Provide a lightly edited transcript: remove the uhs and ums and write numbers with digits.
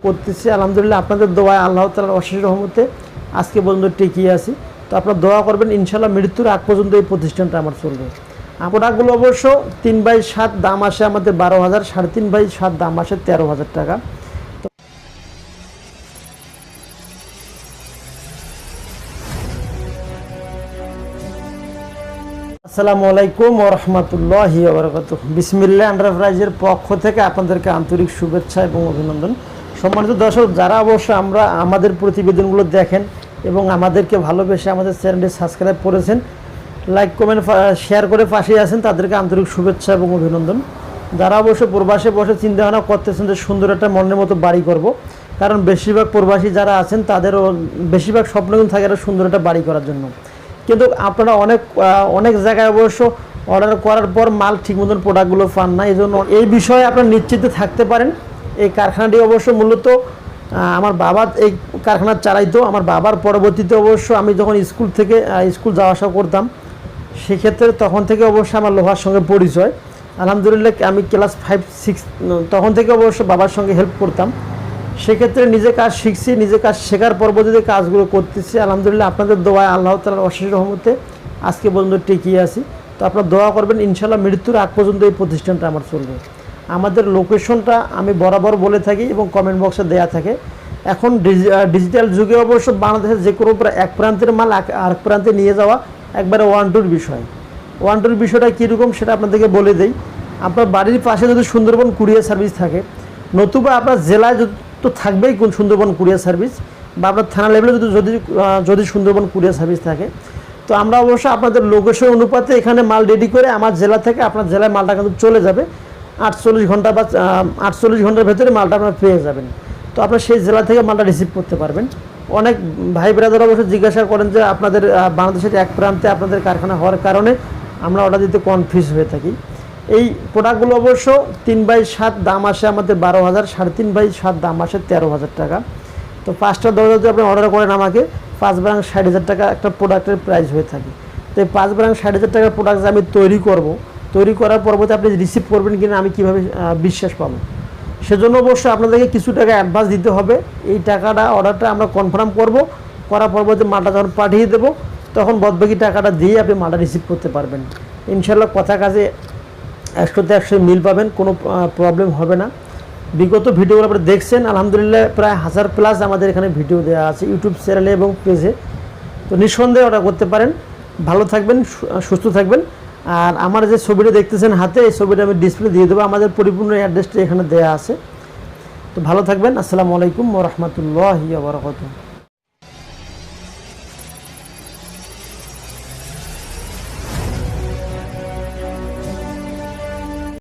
করতেছি আলহামদুলিল্লাহ আপনাদের দোয়ায় আল্লাহ তাআলার অশেষ রহমতে আজকে পর্যন্ত টিকিয়ে আছি। তো আপনারা দোয়া করবেন ইনশাআল্লাহ মৃত্যুর আগ পর্যন্ত এই প্রতিষ্ঠানটা আমার চলবে। প্রোডাক্টগুলো অবশ্য 3/7 দাম আসে আমাদের 12,000, 3.5/7 দাম আসে 13,000 টাকা। আসসালামু আলাইকুম ওয়া রাহমাতুল্লাহি ওয়া বারাকাতুহু। বিসমিল্লাহ এন্টারপ্রাইজের পক্ষ থেকে আপনাদেরকে আন্তরিক শুভেচ্ছা এবং অভিনন্দন। সম্মানিত দর্শক, যারা অবশ্য আমাদের প্রতিবেদনগুলো দেখেন এবং আমাদেরকে ভালোবেসে আমাদের চ্যানেলটি সাবস্ক্রাইব করেছেন, লাইক কমেন্ট শেয়ার করে পাশে আছেন, তাদেরকে আন্তরিক শুভেচ্ছা এবং অভিনন্দন। যারা অবশ্য প্রবাসে বসে চিন্তাভাবনা করতেছেন যে সুন্দর একটা মনের মতো বাড়ি করব, কারণ বেশিরভাগ প্রবাসী যারা আছেন তাদেরও বেশিরভাগ স্বপ্ন কিন্তু থাকে একটা সুন্দর একটা বাড়ি করার জন্য। কিন্তু আপনারা অনেক জায়গায় অবশ্য অর্ডার করার পর মাল ঠিক মতন প্রোডাক্টগুলো পান না। এই জন্য এই বিষয়ে আপনারা নিশ্চিত থাকতে পারেন। এই কারখানাটি অবশ্য মূলত আমার বাবা এই কারখানা চালাইতো। আমার বাবার পরবর্তীতে অবশ্য আমি যখন স্কুল যাওয়া আসা করতাম, সেক্ষেত্রে তখন থেকে অবশ্য আমার লোহার সঙ্গে পরিচয়। আলহামদুলিল্লাহ আমি ক্লাস 5-6 তখন থেকে অবশ্য বাবার সঙ্গে হেল্প করতাম। সেক্ষেত্রে নিজে কাজ শিখছি, নিজে কাজ শেখার পরবর্তীতে কাজগুলো করতেছি। আলহামদুলিল্লাহ আপনাদের দোয়ায় আল্লাহ তাআলার অশেষ রহমতে আজকে পর্যন্ত টিকিয়ে আছি। তো আপনারা দোয়া করবেন ইনশাআল্লাহ মৃত্যুর আগ পর্যন্ত এই প্রতিষ্ঠানটা আমার চলবে। আমাদের লোকেশনটা আমি বরাবর বলে থাকি এবং কমেন্ট বক্সে দেয়া থাকে। এখন ডিজিটাল যুগে অবশ্য বাংলাদেশের যে কোনো এক প্রান্তের মাল আরেক প্রান্তে নিয়ে যাওয়া একবারে ওয়ান-টুর বিষয়। ওয়ান-টুর বিষয়টা কীরকম সেটা আপনাদেরকে বলে দেই। আপনার বাড়ির পাশে যদি সুন্দরবন কুরিয়ার সার্ভিস থাকে, নতুবা আপনার জেলায় তো থাকবেই কোন সুন্দরবন কুরিয়ার সার্ভিস, বা আপনার থানা লেভেলে যদি সুন্দরবন কুরিয়ার সার্ভিস থাকে, তো আমরা অবশ্য আপনাদের লোকেশন অনুপাতে এখানে মাল রেডি করে আমার জেলা থেকে আপনার জেলায় মালটা কিন্তু চলে যাবে। 48 ঘন্টা বা 48 ঘন্টার ভেতরে মালটা আপনারা পেয়ে যাবেন। তো আপনার সেই জেলা থেকে মালটা রিসিভ করতে পারবেন। অনেক ভাই ব্রাদার অবশ্য জিজ্ঞাসা করেন যে আপনাদের বাংলাদেশের এক প্রান্তে আপনাদের কারখানা হওয়ার কারণে আমরা অর্ডার দিতে কনফিউজ হয়ে থাকি। এই প্রোডাক্টগুলো অবশ্য 3/7 দাম আসে আমাদের 12,000, 3.5/7 দাম আসে 13,000 টাকা। তো 5টা দরজা যদি আপনি অর্ডার করেন আমাকে 5 বারাং 60,000 টাকা একটা প্রোডাক্টের প্রাইস হয়ে থাকে। তো এই 5 বারাং 60,000 টাকার প্রোডাক্ট যে আমি তৈরি করার পরবর্তী আপনি রিসিভ করবেন কিনা আমি কীভাবে বিশ্বাস পাবো? সেজন্য অবশ্যই আপনাদেরকে কিছু টাকা অ্যাডভান্স দিতে হবে। এই টাকাটা অর্ডারটা আমরা কনফার্ম করার পরবর্তী মালটা যখন পাঠিয়ে দেবো, তখন বাদবাকি টাকাটা দিয়ে আপনি মালটা রিসিভ করতে পারবেন। ইনশাআল্লাহ কথা কাজে 100তে 100 মিল পাবেন, কোনো প্রবলেম হবে না। বিগত ভিডিওগুলো আপনারা দেখছেন, আলহামদুলিল্লাহ প্রায় 1000+ আমাদের এখানে ভিডিও দেওয়া আছে ইউটিউব চ্যানেলে এবং পেজে। তো নিঃসন্দেহে অর্ডার করতে পারেন। ভালো থাকবেন, সুস্থ থাকবেন। আর আমার যে ছবিটা দেখতেছেন হাতে, এই ছবিটা আমি ডিসপ্লে দিয়ে দেবো। আমাদের পরিপূর্ণ অ্যাড্রেসটা এখানে দেওয়া আছে। তো ভালো থাকবেন। আসসালামু আলাইকুম ওয়া রাহমাতুল্লাহি ওয়া বারাকাতুহু।